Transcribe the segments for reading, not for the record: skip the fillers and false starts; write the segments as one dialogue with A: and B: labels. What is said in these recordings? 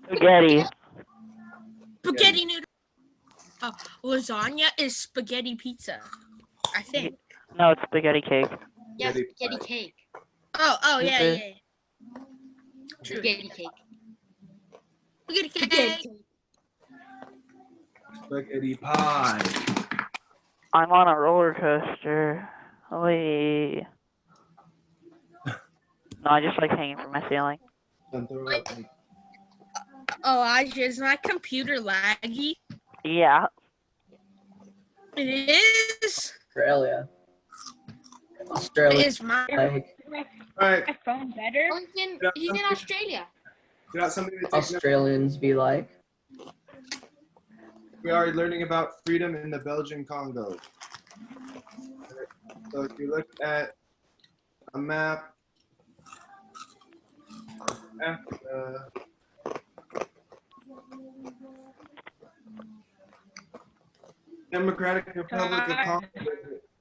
A: Spaghetti.
B: Spaghetti noodle. Lasagna is spaghetti pizza, I think.
A: No, it's spaghetti cake.
C: Yes, spaghetti cake.
B: Oh, yeah,
A: Stupid.
B: yeah.
C: Spaghetti cake.
B: Spaghetti cake.
C: Spaghetti cake.
D: Spaghetti pie.
A: I'm on a roller coaster. Wait. No, I just like hanging from my ceiling.
D: Don't throw up.
B: Elijah, is my computer laggy?
A: Yeah.
B: It is.
E: Australia. Australia.
B: Is my
D: All right.
B: phone better?
C: He's in Australia.
D: Got something to take note.
E: Australians be like.
D: We are learning about freedom in the Belgian Congo. So if you look at a map of Africa, Democratic Republic of Congo is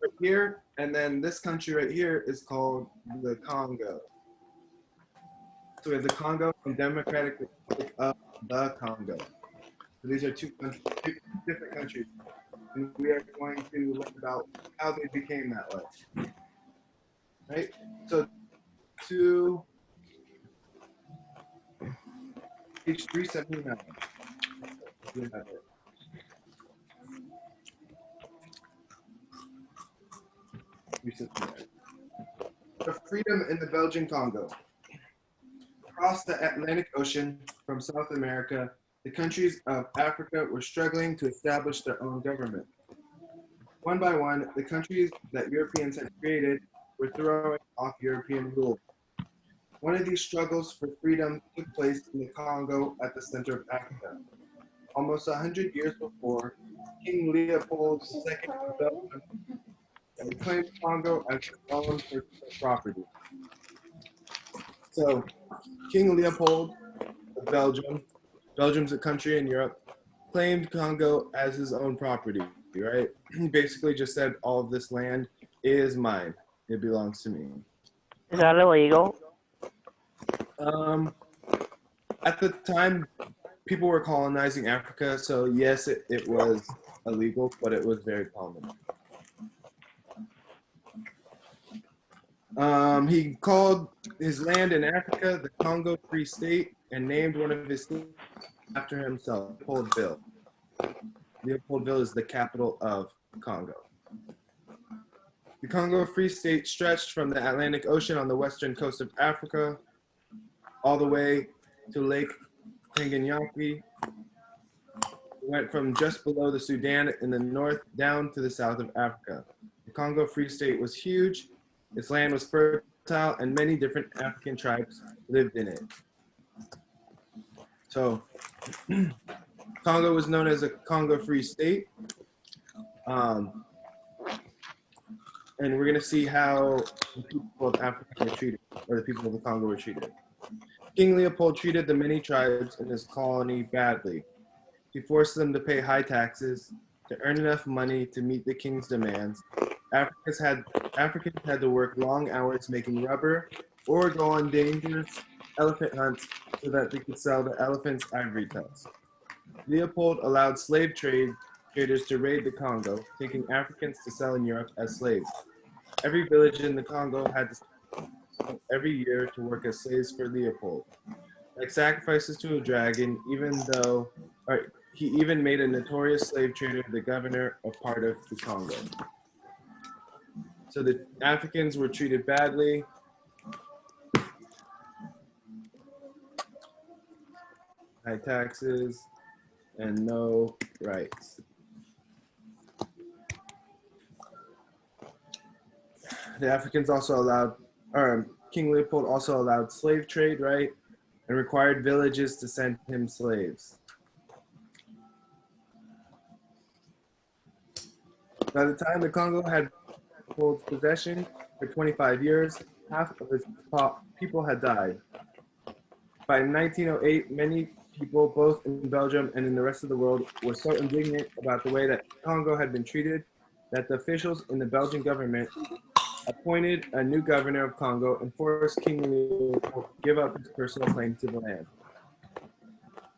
D: right here, and then this country right here is called the Congo. So we have the Congo and Democratic Republic of the Congo. So these are two different countries, and we are going to learn about how they became that way. Right? So to page 379. You have it. The freedom in the Belgian Congo. Across the Atlantic Ocean from South America, the countries of Africa were struggling to establish their own government. One by one, the countries that Europeans had created were throwing off European rule. One of these struggles for freedom took place in the Congo at the center of Africa. Almost 100 years before, King Leopold II of Belgium claimed Congo as his own personal property. So, King Leopold of Belgium, Belgium's a country in Europe, claimed Congo as his own property, right? He basically just said, all of this land is mine. It belongs to me.
A: Is that illegal?
D: At the time, people were colonizing Africa, so yes, it was illegal, but it was very common. He called his land in Africa the Congo Free State and named one of his states after himself, Leopoldville. Leopoldville is the capital of Congo. The Congo Free State stretched from the Atlantic Ocean on the western coast of Africa all the way to Lake Tanganyika. It went from just below the Sudan in the north down to the south of Africa. The Congo Free State was huge. Its land was fertile, and many different African tribes lived in it. So, Congo was known as a Congo Free State. And we're going to see how the people of Africa were treated, or the people of the Congo were treated. King Leopold treated the many tribes in his colony badly. He forced them to pay high taxes to earn enough money to meet the king's demands. Africans had to work long hours making rubber or go on dangerous elephant hunts so that they could sell the elephant's ivory tusks. Leopold allowed slave traders to raid the Congo, taking Africans to sell in Europe as slaves. Every village in the Congo had to every year to work as slaves for Leopold. Like sacrifices to a dragon, he even made a notorious slave trader the governor of part of the Congo. So the Africans were treated badly. High taxes and no rights. The Africans also allowed, King Leopold also allowed slave trade, right? And required villages to send him slaves. By the time the Congo had Leopold's possession for 25 years, half of its people had died. By 1908, many people, both in Belgium and in the rest of the world, were so indignant about the way that Congo had been treated that the officials in the Belgian government appointed a new governor of Congo and forced King Leopold to give up his personal claim to the land.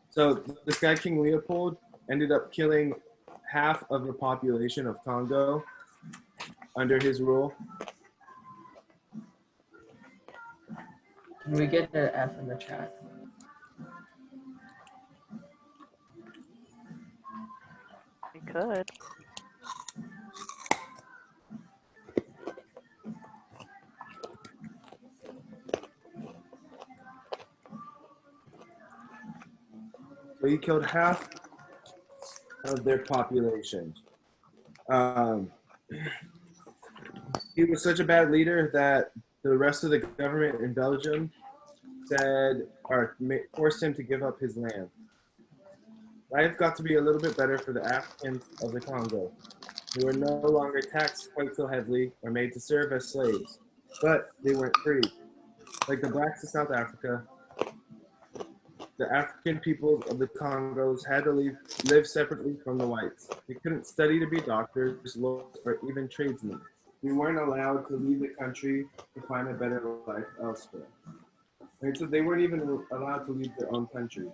D: So this guy, King Leopold, ended up killing half of the population of Congo under his rule.
E: Can we get an F in the chat?
A: We could.
D: So he killed half of their population. He was such a bad leader that the rest of the government in Belgium forced him to give up his land. Life got to be a little bit better for the Africans of the Congo, who were no longer taxed quite so heavily or made to serve as slaves, but they weren't free. Like the blacks of South Africa, the African peoples of the Congos had to live separately from the whites. They couldn't study to be doctors, lawyers, or even tradesmen. They weren't allowed to leave the country to find a better life elsewhere. And so they weren't even allowed to leave their own country.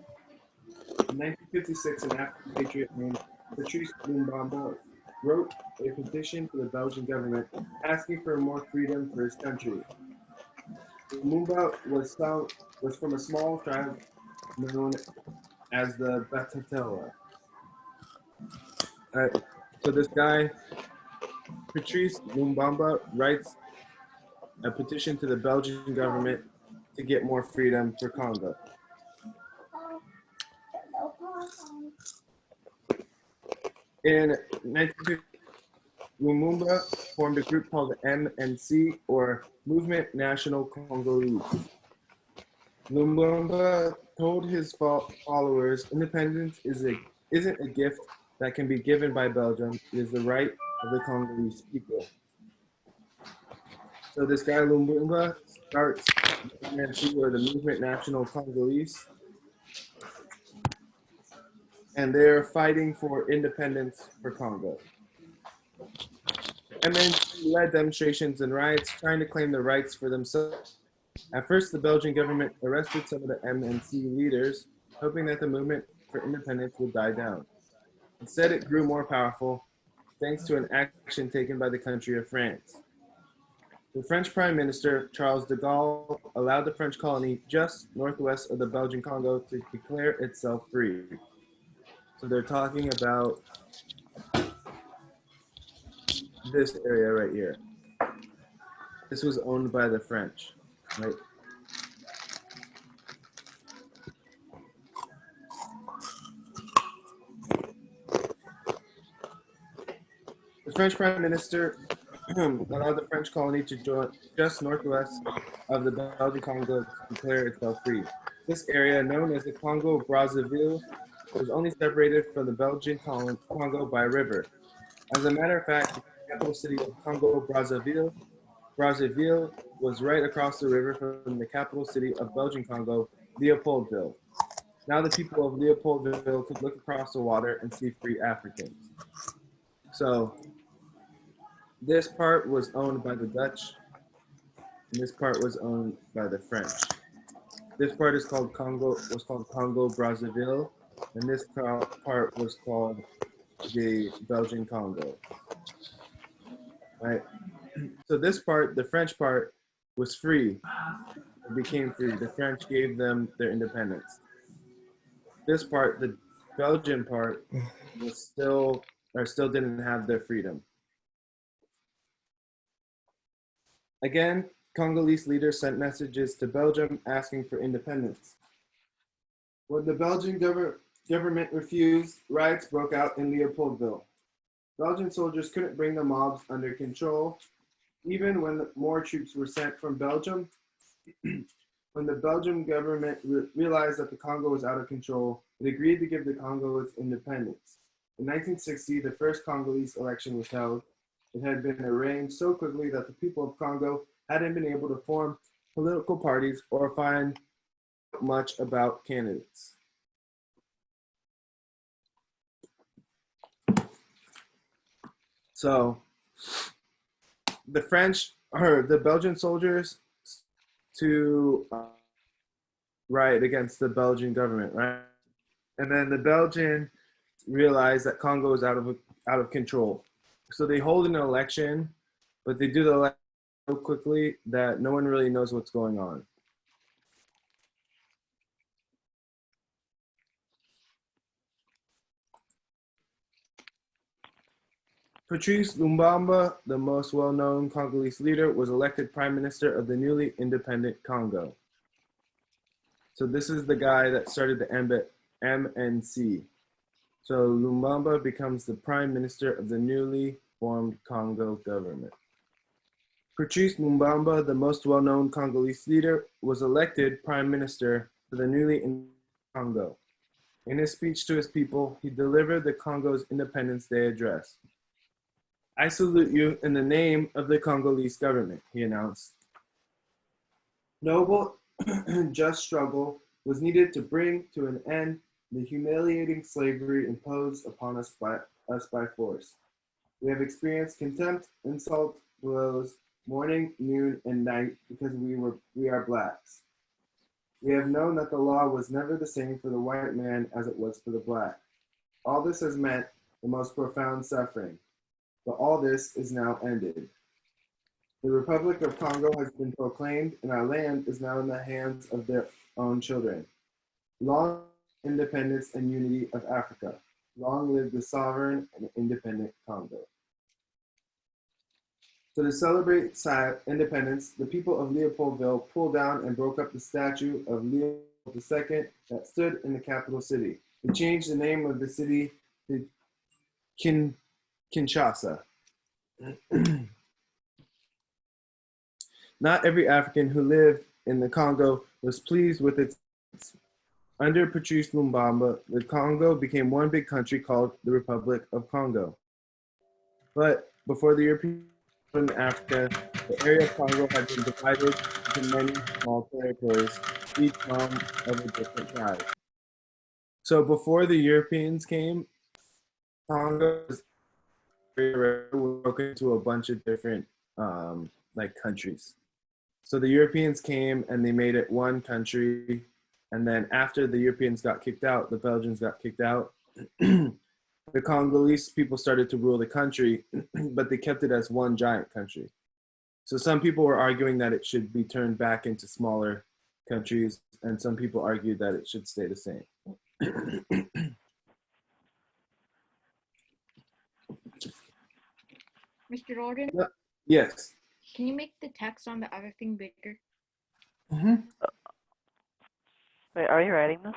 D: In 1956, an African patriot named Patrice Lumumba wrote a petition to the Belgian government asking for more freedom for his country. Lumumba was from a small tribe known as the Batatelwa. So this guy, Patrice Lumumba, writes a petition to the Belgian government to get more freedom for Congo. In 1950, Lumumba formed a group called the MNC, or Movement National Congolese. Lumumba told his followers, independence isn't a gift that can be given by Belgium, it is the right of the Congolese people. So this guy Lumumba starts the MNC, or the Movement National Congolese, and they're fighting for independence for Congo. MNC led demonstrations and riots trying to claim the rights for themselves. At first, the Belgian government arrested some of the MNC leaders, hoping that the movement for independence would die down. Instead, it grew more powerful, thanks to an action taken by the country of France. The French Prime Minister, Charles de Gaulle, allowed the French colony just northwest of the Belgian Congo to declare itself free. So they're talking about this area right here. This was owned by the French, right? The French Prime Minister allowed the French colony to join just northwest of the Belgian Congo to declare itself free. This area, known as the Congo-Brazzaville, was only separated from the Belgian Congo by a river. As a matter of fact, the capital city of Congo-Brazzaville was right across the river from the capital city of Belgian Congo, Leopoldville. Now the people of Leopoldville could look across the water and see free Africans. So this part was owned by the Dutch, and this part was owned by the French. This part was called Congo-Brazzaville, and this part was called the Belgian Congo. Right. So this part, the French part, was free. It became free. The French gave them their independence. This part, the Belgian part, was still didn't have their freedom. Again, Congolese leaders sent messages to Belgium asking for independence. When the Belgian government refused, riots broke out in Leopoldville. Belgian soldiers couldn't bring the mobs under control, even when more troops were sent from Belgium. When the Belgian government realized that the Congo was out of control, it agreed to give the Congo its independence. In 1960, the first Congolese election was held. It had been arranged so quickly that the people of Congo hadn't been able to form political parties or find much about candidates. So the French, or the Belgian soldiers, to riot against the Belgian government, right? And then the Belgians realize that Congo is out of control. So they hold an election, but they do the election so quickly that no one really knows what's going on. Patrice Lumumba, the most well-known Congolese leader, was elected prime minister of the newly independent Congo. So this is the guy that started the MNC. So Lumumba becomes the prime minister of the newly formed Congo government. Patrice Lumumba, the most well-known Congolese leader, was elected prime minister for the newly independent Congo. In his speech to his people, he delivered the Congo's Independence Day address. "I salute you in the name of the Congolese government," he announced. Noble, just struggle was needed to bring to an end the humiliating slavery imposed upon us by force. We have experienced contempt, insult, blows, morning, noon, and night because we are blacks. We have known that the law was never the same for the white man as it was for the black. All this has meant the most profound suffering, but all this is now ended. The Republic of Congo has been proclaimed, and our land is now in the hands of their own children. Long independence and unity of Africa. Long live the sovereign and independent Congo. So to celebrate independence, the people of Leopoldville pulled down and broke up the statue of Leopold II that stood in the capital city. They changed the name of the city to Kinshasa. Not every African who lived in the Congo was pleased with its. Under Patrice Lumumba, the Congo became one big country called the Republic of Congo. But before the Europeans in Africa, the area of Congo had been divided into many small territories, each home of a different tribe. So before the Europeans came, Congo was broken into a bunch of different countries. So the Europeans came and they made it one country. And then after the Europeans got kicked out, the Belgians got kicked out, the Congolese people started to rule the country, but they kept it as one giant country. So some people were arguing that it should be turned back into smaller countries, and some people argued that it should stay the same.
C: Mr. Jordan,
D: Yes.
C: can you make the text on the other thing bigger?
A: Wait, are you writing this?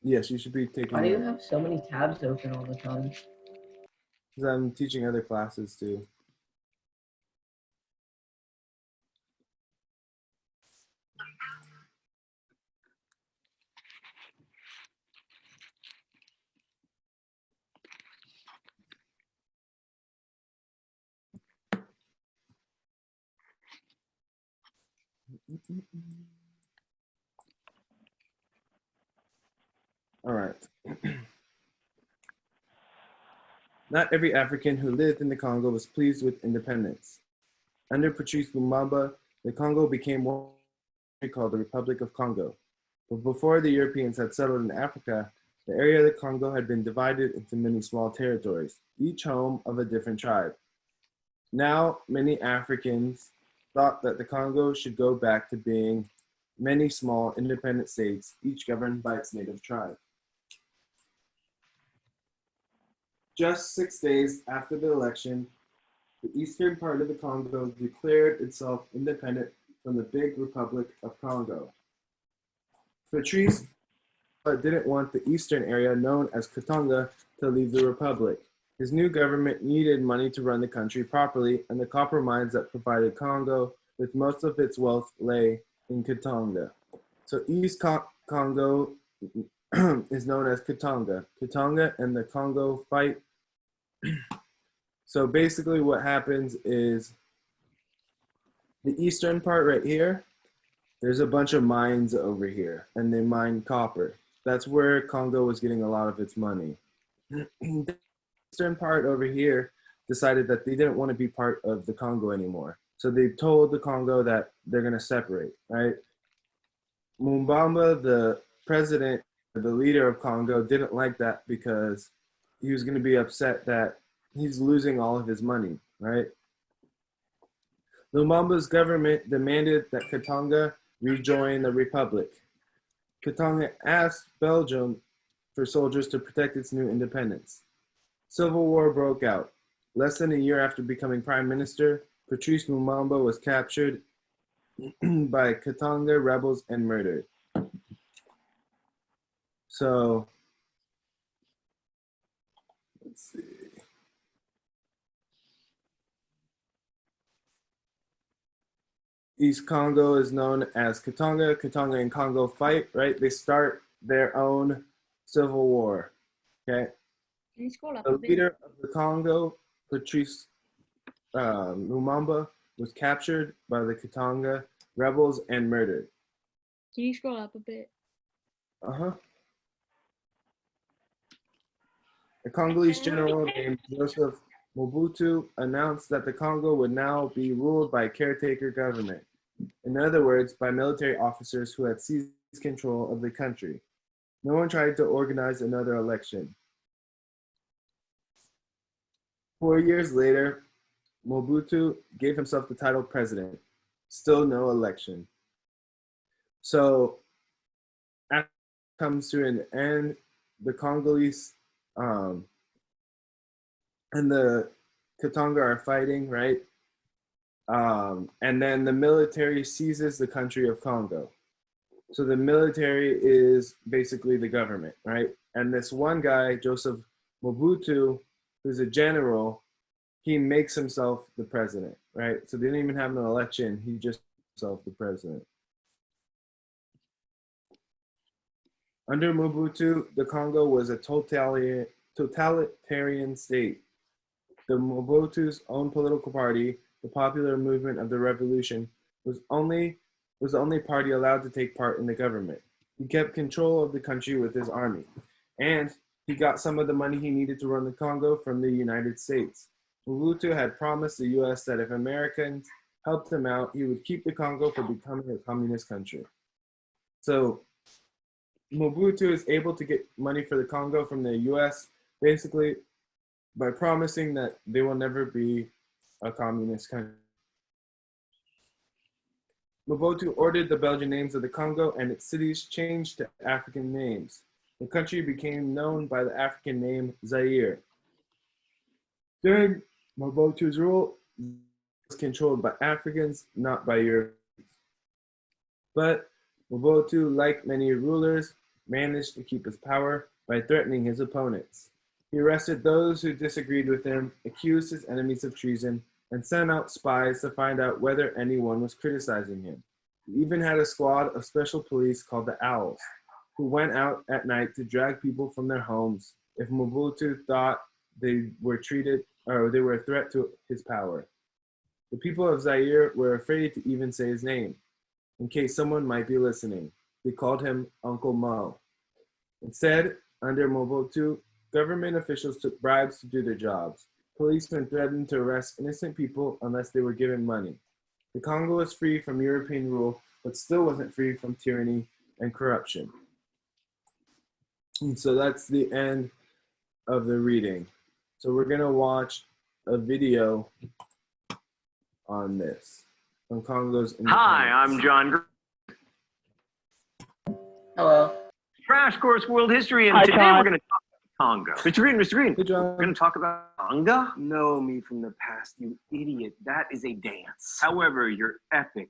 D: Yes, you should be taking.
E: Why do you have so many tabs open all the time?
D: Because I'm teaching other classes too. All right. Not every African who lived in the Congo was pleased with independence. Under Patrice Lumumba, the Congo became what we call the Republic of Congo. But before the Europeans had settled in Africa, the area of the Congo had been divided into many small territories, each home of a different tribe. Now, many Africans thought that the Congo should go back to being many small independent states, each governed by its native tribe. Just 6 days after the election, the eastern part of the Congo declared itself independent from the big Republic of Congo. Patrice didn't want the eastern area known as Katanga to leave the Republic. His new government needed money to run the country properly, and the copper mines that provided Congo with most of its wealth lay in Katanga. So East Congo is known as Katanga. Katanga and the Congo fight. So basically what happens is the eastern part right here, there's a bunch of mines over here, and they mine copper. That's where Congo was getting a lot of its money. The eastern part over here decided that they didn't want to be part of the Congo anymore. So they told the Congo that they're going to separate, right? Mumbamba, the president, the leader of Congo, didn't like that because he was going to be upset that he's losing all of his money, right? Lumumba's government demanded that Katanga rejoin the republic. Katanga asked Belgium for soldiers to protect its new independence. Civil war broke out. Less than a year after becoming prime minister, Patrice Lumumba was captured by Katanga rebels and murdered. So, let's see. East Congo is known as Katanga. Katanga and Congo fight, right? They start their own civil war, okay?
C: Can you scroll up
D: The
C: a bit?
D: leader of the Congo, Patrice Lumumba, was captured by the Katanga rebels and murdered.
C: Can you scroll up a bit?
D: A Congolese general named Joseph MOBUTU announced that the Congo would now be ruled by a caretaker government. In other words, by military officers who had seized control of the country. No one tried to organize another election. 4 years later, Mobutu gave himself the title president. Still no election. So, after it comes to an end, the Congolese and the Katanga are fighting, right? And then the military seizes the country of Congo. So the military is basically the government, right? And this one guy, Joseph Mobutu, who's a general, he makes himself the president, right? So they didn't even have an election. He just made himself the president. Under Mobutu, the Congo was a totalitarian state. The Mobutu's own political party, the Popular Movement of the Revolution, was the only party allowed to take part in the government. He kept control of the country with his army, and he got some of the money he needed to run the Congo from the United States. Mobutu had promised the US that if Americans helped him out, he would keep the Congo from becoming a communist country. So Mobutu is able to get money for the Congo from the US basically by promising that they will never be a communist country. Mobutu ordered the Belgian names of the Congo and its cities changed to African names. The country became known by the African name Zaire. During Mobutu's rule, it was controlled by Africans, not by Europeans. But Mobutu, like many rulers, managed to keep his power by threatening his opponents. He arrested those who disagreed with him, accused his enemies of treason, and sent out spies to find out whether anyone was criticizing him. He even had a squad of special police called the Owls, who went out at night to drag people from their homes if Mobutu thought they were treated or they were a threat to his power. The people of Zaire were afraid to even say his name, in case someone might be listening. They called him Uncle Mo. Instead, under Mobutu, government officials took bribes to do their jobs. Policemen threatened to arrest innocent people unless they were given money. The Congo was free from European rule, but still wasn't free from tyranny and corruption. And so that's the end of the reading. So we're gonna watch a video on this, on Congo's independence.
F: Hi, I'm John Green.
E: Hello.
F: Crash Course World History, and
A: Hi,
F: today
A: John.
F: we're going to talk about Congo. Mr. Green, Mr. Green,
D: Hey, John.
F: we're going to talk about Congo? Know me from the past, you idiot. That is a dance. However, your epic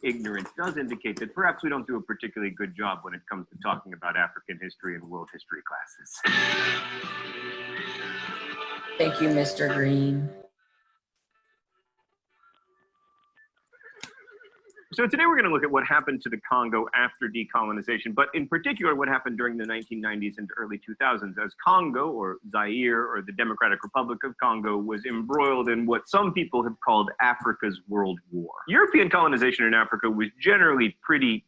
F: ignorance does indicate that perhaps we don't do a particularly good job when it comes to talking about African history in world history classes.
E: Thank you, Mr. Green.
F: So today we're going to look at what happened to the Congo after decolonization, but in particular what happened during the 1990s and early 2000s as Congo, or Zaire, or the Democratic Republic of Congo, was embroiled in what some people have called Africa's World War. European colonization in Africa was generally pretty,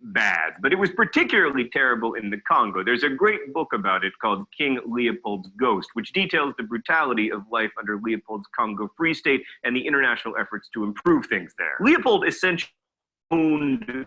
F: bad, but it was particularly terrible in the Congo. There's a great book about it called King Leopold's Ghost, which details the brutality of life under Leopold's Congo Free State and the international efforts to improve things there. Leopold essentially owned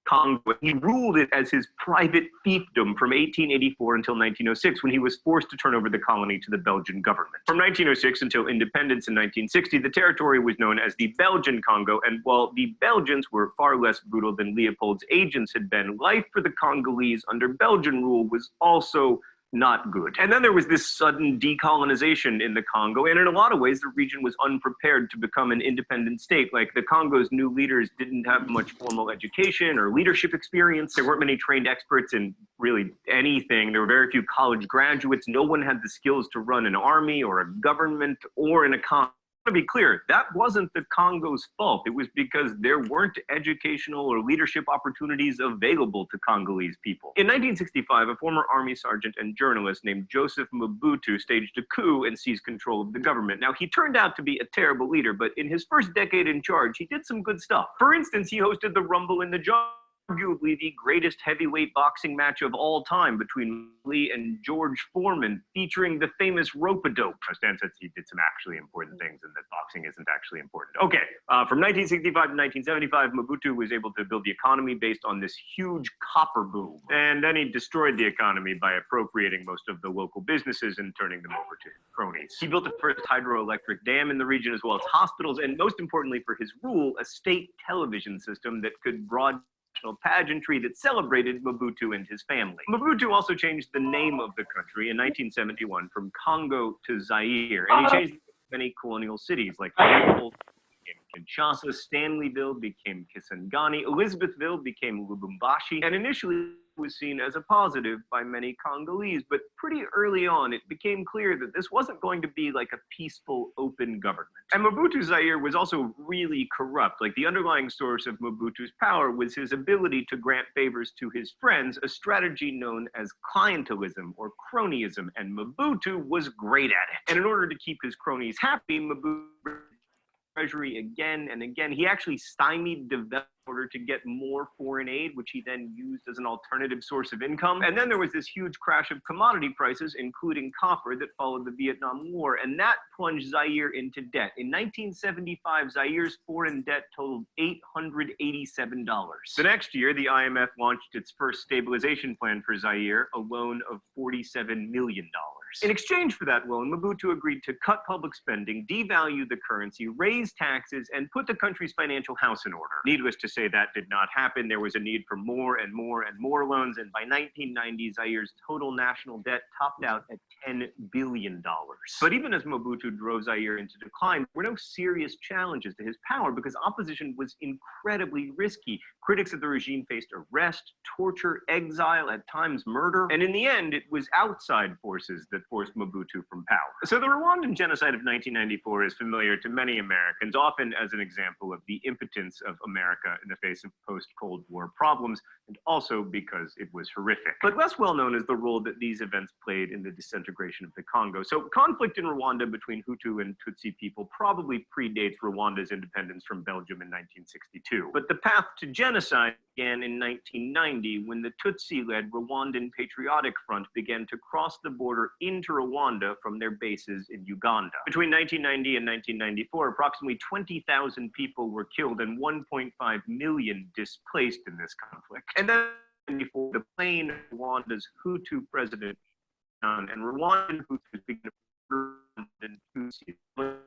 F: Congo. He ruled it as his private fiefdom from 1884 until 1906, when he was forced to turn over the colony to the Belgian government. From 1906 until independence in 1960, the territory was known as the Belgian Congo, and while the Belgians were far less brutal than Leopold's agents had been, life for the Congolese under Belgian rule was also not good. And then there was this sudden decolonization in the Congo, and in a lot of ways, the region was unprepared to become an independent state. Like, the Congo's new leaders didn't have much formal education or leadership experience. There weren't many trained experts in really anything. There were very few college graduates. No one had the skills to run an army or a government or an economy. To be clear, that wasn't the Congo's fault. It was because there weren't educational or leadership opportunities available to Congolese people. In 1965, a former army sergeant and journalist named Joseph MOBUTU staged a coup and seized control of the government. Now, he turned out to be a terrible leader, but in his first decade in charge, he did some good stuff. For instance, he hosted the Rumble in the Jungle, arguably the greatest heavyweight boxing match of all time between Lee and George Foreman, featuring the famous rope-a-dope. Stan says he did some actually important things and that boxing isn't actually important. Okay, from 1965 to 1975, Mobutu was able to build the economy based on this huge copper boom. And then he destroyed the economy by appropriating most of the local businesses and turning them over to cronies. He built the first hydroelectric dam in the region, as well as hospitals, and most importantly for his rule, a state television system that could broadcast pageantry that celebrated Mobutu and his family. Mobutu also changed the name of the country in 1971 from Congo to Zaire, and he changed many colonial cities like LEOPOLD became Kinshasa, Stanleyville became Kisangani, Elizabethville became Lubumbashi, and initially was seen as a positive by many Congolese, but pretty early on, it became clear that this wasn't going to be like a peaceful, open government. And Mobutu Zaire was also really corrupt. Like, the underlying source of Mobutu's power was his ability to grant favors to his friends, a strategy known as clientelism or cronyism, and Mobutu was great at it. And in order to keep his cronies happy, Mobutu Treasury again and again. He actually stymied development in order to get more foreign aid, which he then used as an alternative source of income. And then there was this huge crash of commodity prices, including copper, that followed the Vietnam War, and that plunged Zaire into debt. In 1975, Zaire's foreign debt totaled $887. The next year, the IMF launched its first stabilization plan for Zaire, a loan of $47 million. In exchange for that loan, Mobutu agreed to cut public spending, devalue the currency, raise taxes, and put the country's financial house in order. Needless to say, that did not happen. There was a need for more and more and more loans, and by 1990, Zaire's total national debt topped out at $10 billion. But even as Mobutu drove Zaire into decline, there were no serious challenges to his power because opposition was incredibly risky. Critics of the regime faced arrest, torture, exile, at times murder, and in the end, it was outside forces that forced Mobutu from power. So the Rwandan genocide of 1994 is familiar to many Americans, often as an example of the impotence of America in the face of post-Cold War problems, and also because it was horrific. But less well known is the role that these events played in the disintegration of the Congo. So conflict in Rwanda between Hutu and Tutsi people probably predates Rwanda's independence from Belgium in 1962. But the path to genocide began in 1990 when the Tutsi-led Rwandan Patriotic Front began to cross the border into Rwanda from their bases in Uganda. Between 1990 and 1994, approximately 20,000 people were killed and 1.5 million displaced in this conflict. And then before the plain Rwanda's Hutu president and Rwandan Hutus began to murder Tutsis,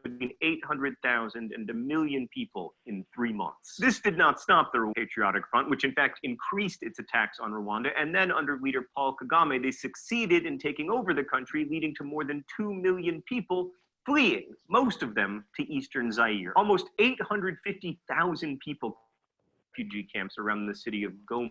F: between 800,000 and 1 million people in 3 months. This did not stop the Patriotic Front, which in fact increased its attacks on Rwanda, and then under leader Paul Kagame, they succeeded in taking over the country, leading to more than 2 million people fleeing, most of them to eastern Zaire. Almost 850,000 people refugee camps around the city of Goma.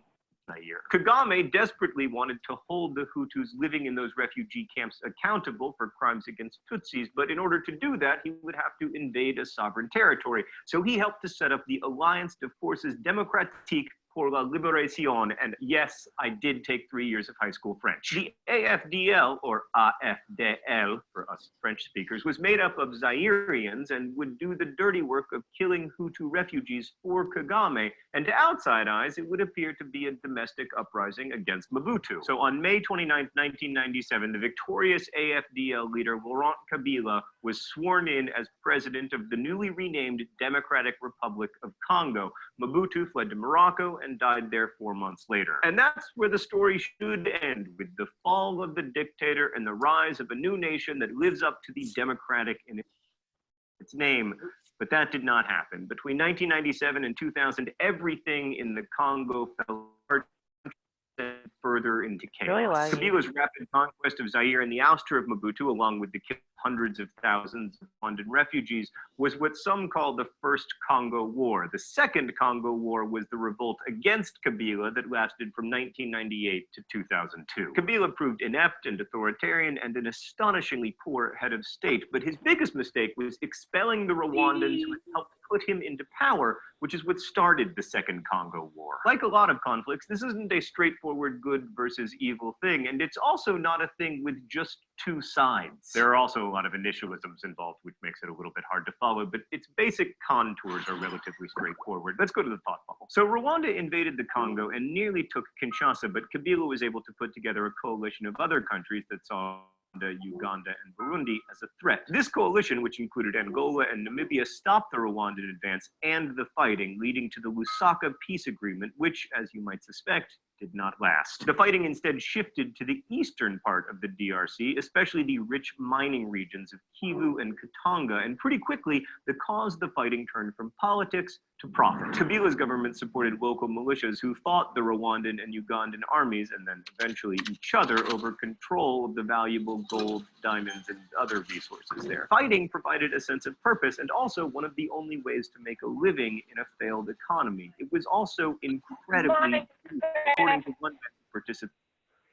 F: Kagame desperately wanted to hold the Hutus living in those refugee camps accountable for crimes against Tutsis, but in order to do that, he would have to invade a sovereign territory. So he helped to set up the Alliance de Forces Démocratiques pour la Libération, and yes, I did take 3 years of high school French. The AFDL, or AFDL for us French speakers, was made up of Zairians and would do the dirty work of killing Hutu refugees for Kagame, and to outside eyes, it would appear to be a domestic uprising against Mobutu. So on May 29, 1997, the victorious AFDL leader Laurent Kabila was sworn in as president of the newly renamed Democratic Republic of Congo. MOBUTU fled to Morocco and died there 4 months later. And that's where the story should end, with the fall of the dictator and the rise of a new nation that lives up to the democratic in its name. But that did not happen. Between 1997 and 2000, everything in the Congo fell apart further into chaos.
A: Really laggy.
F: Kabila's rapid conquest of Zaire and the ouster of Mobutu, along with the hundreds of thousands of Rwandan refugees, was what some call the First Congo War. The Second Congo War was the revolt against Kabila that lasted from 1998 to 2002. Kabila proved inept and authoritarian and an astonishingly poor head of state, but his biggest mistake was expelling the Rwandans who had helped put him into power, which is what started the Second Congo War. Like a lot of conflicts, this isn't a straightforward good versus evil thing, and it's also not a thing with just two sides. There are also a lot of initialisms involved, which makes it a little bit hard to follow, but its basic contours are relatively straightforward. Let's go to the thought bubble. So Rwanda invaded the Congo and nearly took Kinshasa, but Kabila was able to put together a coalition of other countries that saw Uganda, and Burundi as a threat. This coalition, which included Angola and Namibia, stopped the Rwandan advance and the fighting, leading to the Lusaka peace agreement, which, as you might suspect, did not last. The fighting instead shifted to the eastern part of the DRC, especially the rich mining regions of Kivu and Katanga, and pretty quickly, the cause of the fighting turned from politics to profit. Kabila's government supported local militias who fought the Rwandan and Ugandan armies, and then eventually each other, over control of the valuable gold, diamonds, and other resources there. Fighting provided a sense of purpose, and also one of the only ways to make a living in a failed economy. It was also incredibly, according to one participant,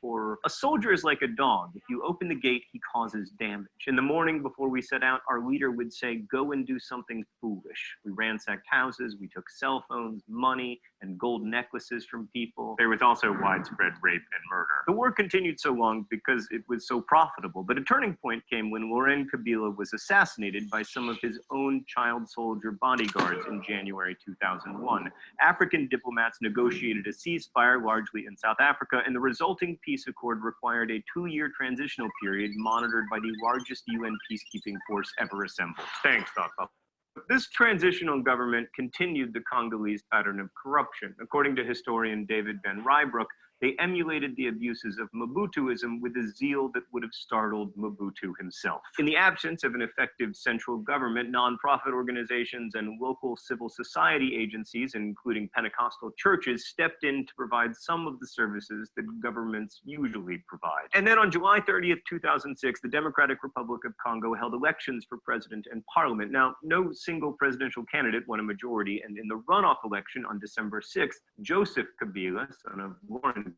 F: for a soldier is like a dog. If you open the gate, he causes damage. In the morning before we set out, our leader would say, go and do something foolish. We ransacked houses, we took cell phones, money, and gold necklaces from people. There was also widespread rape and murder. The war continued so long because it was so profitable, but a turning point came when Laurent Kabila was assassinated by some of his own child soldier bodyguards in January 2001. African diplomats negotiated a ceasefire largely in South Africa, and the resulting peace accord required a 2-year transitional period monitored by the largest UN peacekeeping force ever assembled. Thanks, Dr. This transitional government continued the Congolese pattern of corruption. According to historian David Van Rybrook, they emulated the abuses of Mobutuism with a zeal that would have startled Mobutu himself. In the absence of an effective central government, nonprofit organizations and local civil society agencies, including Pentecostal churches, stepped in to provide some of the services that governments usually provide. And then on July 30th, 2006, the Democratic Republic of Congo held elections for president and parliament. Now, no single presidential candidate won a majority, and in the runoff election on December 6th, Joseph Kabila, son of Laurent,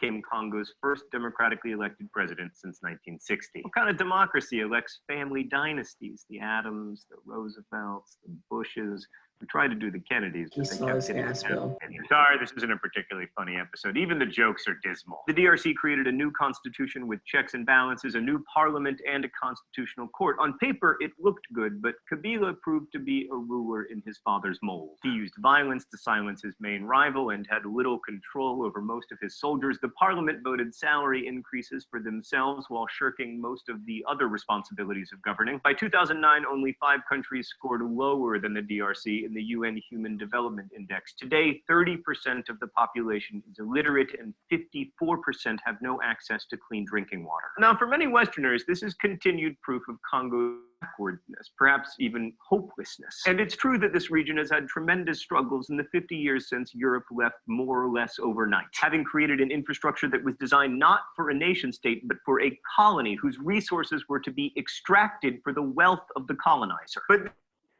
F: became Congo's first democratically elected president since 1960. What kind of democracy elects family dynasties? The Adams, the Roosevelts, the Bushes. We tried to do the Kennedys, but
E: He
F: they
E: saw
F: kept
E: his
F: hitting
E: gas
F: the
E: bill.
F: Sorry, this isn't a particularly funny episode. Even the jokes are dismal. The DRC created a new constitution with checks and balances, a new parliament, and a constitutional court. On paper, it looked good, but Kabila proved to be a ruler in his father's mold. He used violence to silence his main rival and had little control over most of his soldiers. The parliament voted salary increases for themselves while shirking most of the other responsibilities of governing. By 2009, only 5 countries scored lower than the DRC in the UN Human Development Index. Today, 30% of the population is illiterate and 54% have no access to clean drinking water. Now, for many Westerners, this is continued proof of Congo's backwardness, perhaps even hopelessness. And it's true that this region has had tremendous struggles in the 50 years since Europe left more or less overnight, having created an infrastructure that was designed not for a nation state, but for a colony whose resources were to be extracted for the wealth of the colonizer. But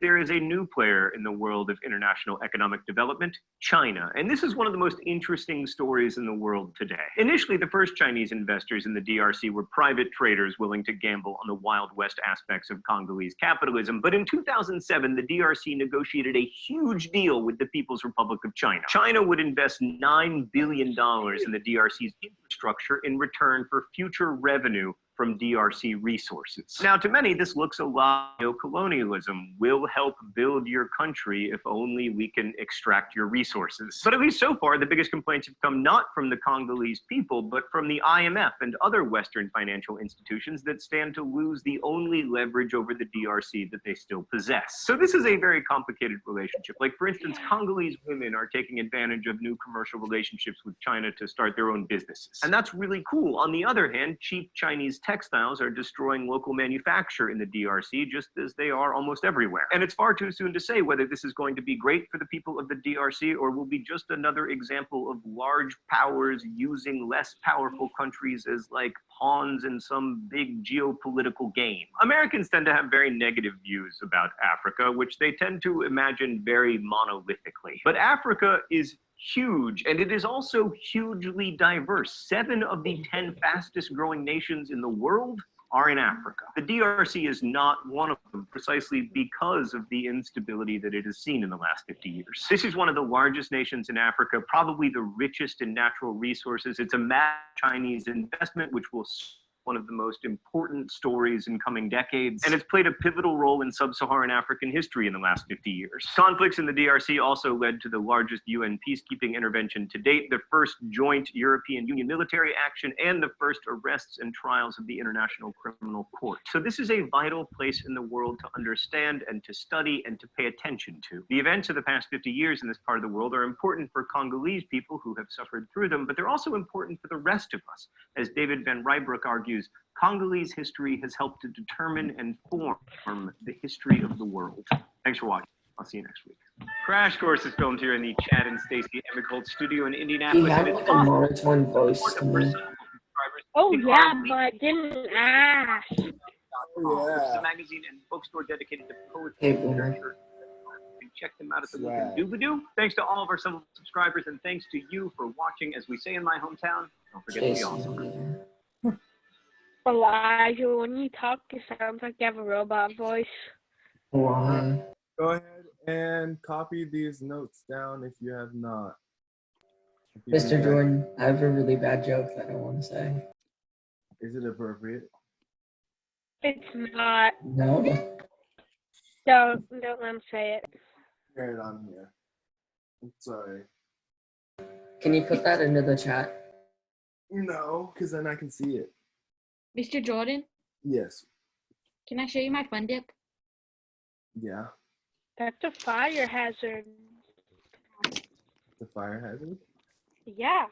F: there is a new player in the world of international economic development, China. And this is one of the most interesting stories in the world today. Initially, the first Chinese investors in the DRC were private traders willing to gamble on the Wild West aspects of Congolese capitalism. But in 2007, the DRC negotiated a huge deal with the People's Republic of China. China would invest $9 billion in the DRC's infrastructure in return for future revenue from DRC resources. Now, to many, this looks a lot like neocolonialism. We'll help build your country if only we can extract your resources. But at least so far, the biggest complaints have come not from the Congolese people, but from the IMF and other Western financial institutions that stand to lose the only leverage over the DRC that they still possess. So this is a very complicated relationship. Like, for instance, Congolese women are taking advantage of new commercial relationships with China to start their own businesses. And that's really cool. On the other hand, cheap Chinese textiles are destroying local manufacture in the DRC, just as they are almost everywhere. And it's far too soon to say whether this is going to be great for the people of the DRC or will be just another example of large powers using less powerful countries as like pawns in some big geopolitical game. Americans tend to have very negative views about Africa, which they tend to imagine very monolithically. But Africa is huge, and it is also hugely diverse. 7 of the 10 fastest growing nations in the world are in Africa. The DRC is not one of them, precisely because of the instability that it has seen in the last 50 years. This is one of the largest nations in Africa, probably the richest in natural resources. It's a massive Chinese investment, which will one of the most important stories in coming decades, and it's played a pivotal role in sub-Saharan African history in the last 50 years. Conflicts in the DRC also led to the largest UN peacekeeping intervention to date, the first joint European Union military action, and the first arrests and trials of the International Criminal Court. So this is a vital place in the world to understand and to study and to pay attention to. The events of the past 50 years in this part of the world are important for Congolese people who have suffered through them, but they're also important for the rest of us. As David Van Rybroek argues, Congolese history has helped to determine and form the history of the world. Thanks for watching. I'll see you next week. Crash Course is filmed here in the Chad and Stacey Emicold studio in
E: He
F: Indianapolis.
E: had like a monotone voice to me.
B: Oh yeah, but I didn't ask.
F: Which is a magazine and bookstore dedicated to poetry
E: Hey,
F: and
E: Boomer.
F: literature. You can check them out at the link in Doobadoo. Thanks to all of our subscribers, and thanks to you for watching. As we say in my hometown, don't forget to be awesome.
B: Elijah, when you talk, it sounds like you have a robot voice.
E: Why?
D: Go ahead and copy these notes down if you have not.
E: Mr. Jordan, I have a really bad joke that I want to say.
D: Is it appropriate?
B: It's not.
E: No?
B: Don't let him say it.
D: Hear it on here. I'm sorry.
E: Can you put that into the chat?
D: No, because then I can see it.
C: Mr. Jordan,
D: Yes.
C: can I show you my fun dip?
D: Yeah.
B: That's a fire hazard.
D: The fire hazard?
B: Yeah.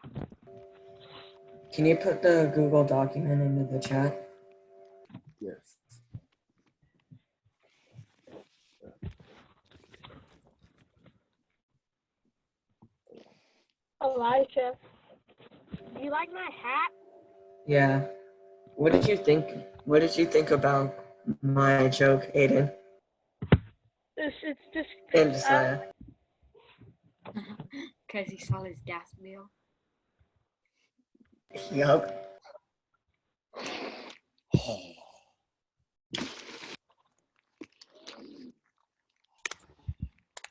E: Can you put the Google document into the chat?
D: Yes.
B: Elijah, do you like my hat?
E: Yeah. What did you think? What did you think about my joke, Aiden?
B: It's just.
E: And Josiah.
C: Because he saw his gas bill.
E: Yup.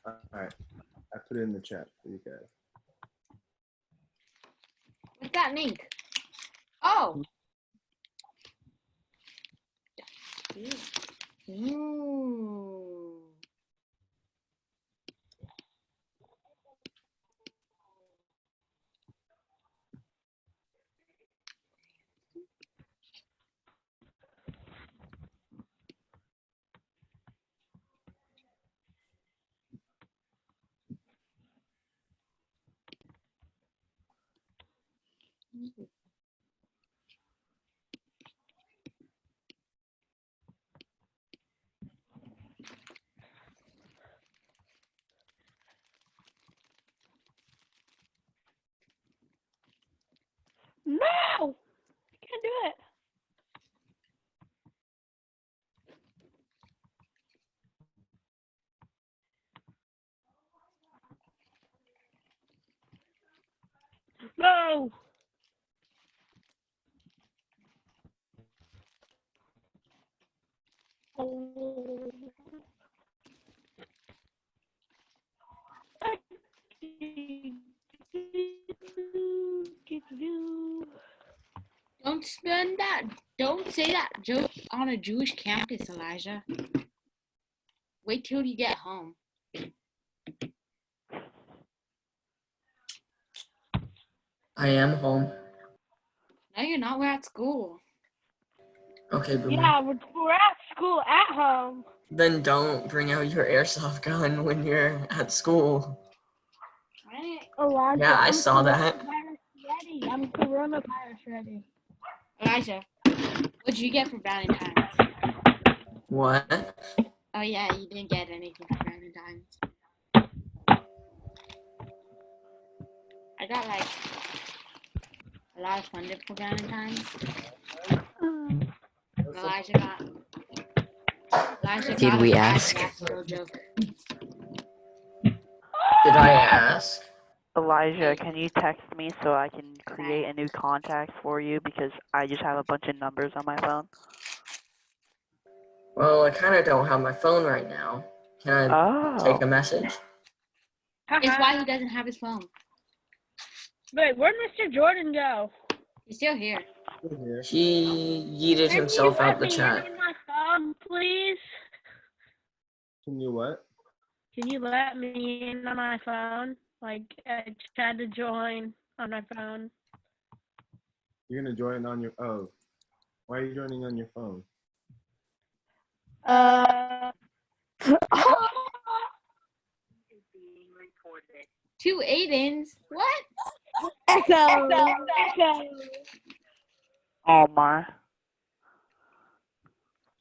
D: Alright. I put it in the chat for you guys.
C: What's that link? Oh. Ooh.
B: No! I can't do it. No!
C: Don't spend that. Don't say that joke on a Jewish campus, Elijah. Wait till you get home.
E: I am home.
C: No, you're not. We're at school.
E: Okay, Boomer.
B: Yeah, we're at school at home.
E: Then don't bring out your airsoft gun when you're at school.
C: Right?
B: Elijah,
E: Yeah, I
B: I'm
E: saw that.
B: coronavirus ready. I'm coronavirus ready.
C: Elijah, what'd you get for Valentine's?
E: What?
C: Oh yeah, you didn't get anything for Valentine's. I got like a lot of fun dip for Valentine's. Elijah got.
G: Did
C: got
G: we
C: a bad
G: ask?
C: Jacksonville joke.
E: Did I ask?
A: Elijah, can you text me so I can create a new contact for you because I just have a bunch of numbers on my phone?
E: Well, I kind of don't have my phone right now. Can I take a message?
C: It's why he doesn't have his phone.
B: Wait, where'd Mr. Jordan go?
C: He's still here.
E: He yeeted himself out the chat.
B: Can you let me in my phone, please?
D: Can you what?
B: Can you let me in on my phone? Like, I tried to join on my phone.
D: You're gonna join on your why are you joining on your phone?
C: Two Aidens? What?
B: Echo.
A: Oh my.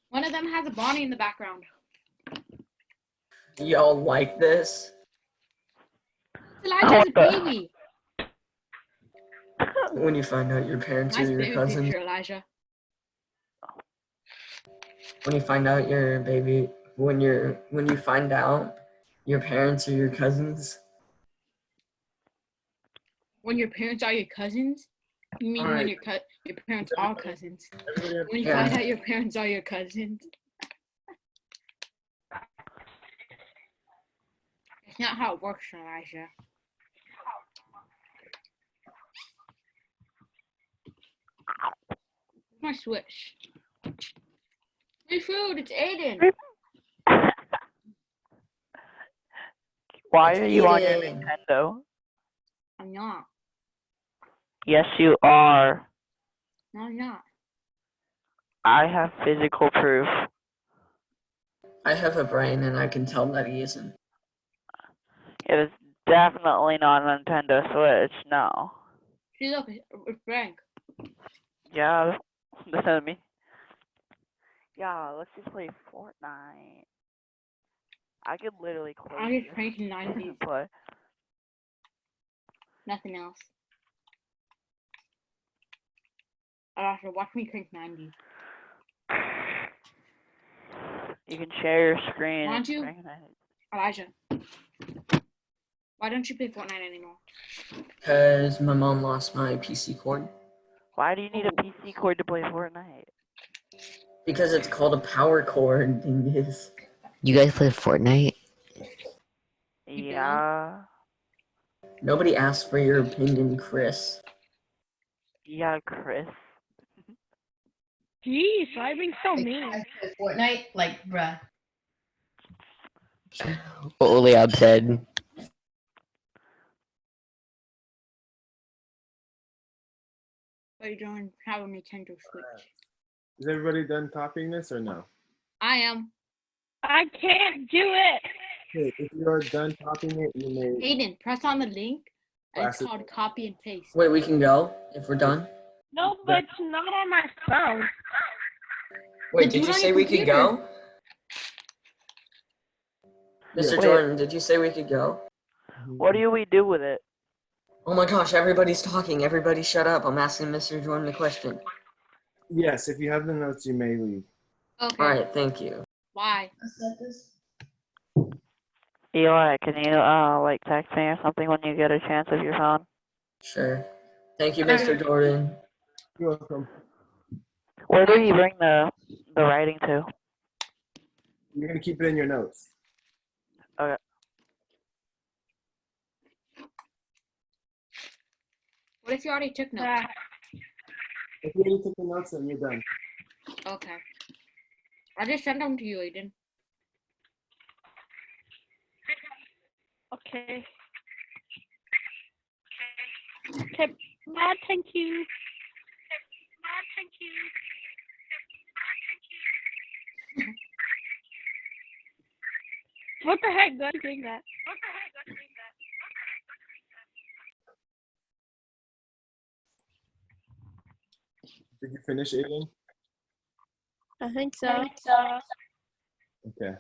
C: One of them has a Bonnie in the background.
E: Y'all like this?
C: Elijah's a baby.
E: When you find out your parents
C: Nice
E: are your
C: baby
E: cousins.
C: picture, Elijah.
E: When you find out your baby, when you find out your parents are your cousins.
C: When your parents are your cousins? You mean when your parents are cousins? When you find out your parents are your cousins? It's not how it works, Elijah. My Switch. Free food, it's Aiden.
A: Why
E: It's
A: are you on your
E: Aiden.
A: Nintendo?
C: I'm not.
A: Yes, you are.
C: No, I'm not.
A: I have physical proof.
E: I have a brain and I can tell that he isn't.
A: It is definitely not a Nintendo Switch, no.
C: See, look, it's Frank.
A: Yeah, listen to me. Yeah, let's just play Fortnite. I could literally close
C: I just
A: this
C: cranked 90.
A: and play.
C: Nothing else. Elijah, watch me crank 90.
A: You can share your screen.
C: Why don't you?
A: and crank it.
C: Elijah, why don't you play Fortnite anymore?
E: Because my mom lost my PC cord.
A: Why do you need a PC cord to play Fortnite?
E: Because it's called a power cord, dingus.
G: You guys play Fortnite?
A: Yeah.
E: Nobody asked for your opinion, Chris.
A: Yeah, Chris.
B: Jeez, why are you being so mean?
H: Fortnite, like, bruh.
G: What Liab said.
C: But you don't have a Nintendo Switch.
D: Is everybody done copying this or no?
C: I am.
B: I can't do it.
D: Okay, if you're done copying it, you may
C: Aiden, press on the link. And it's
D: Classic.
C: called copy and paste.
E: Wait, we can go if we're done?
B: No, but it's not on my phone.
E: Wait,
C: Then do
E: did
C: it
E: you
C: on
E: say
C: your
E: we could
C: computer.
E: go? Mr.
A: Wait.
E: Jordan, did you say we could go?
A: What do we do with it?
E: Oh my gosh, everybody's talking. Everybody shut up. I'm asking Mr. Jordan a question.
D: Yes, if you have the notes, you may leave.
C: Okay.
E: Alright, thank you.
C: Why?
A: Eli, can you like text me or something when you get a chance of your phone?
E: Sure. Thank you, Mr. Jordan.
D: You're welcome.
A: Where do you bring the writing to?
D: You're gonna keep it in your notes.
A: Okay.
C: What if you already took notes?
B: Ah,
D: If you already took the notes, then you're done.
C: Okay. I just sent them to you, Aiden.
B: Okay. Okay. Bye. Thank you. What the heck? God, doing that?
D: Did you finish, Aiden?
B: I think so.
D: Okay.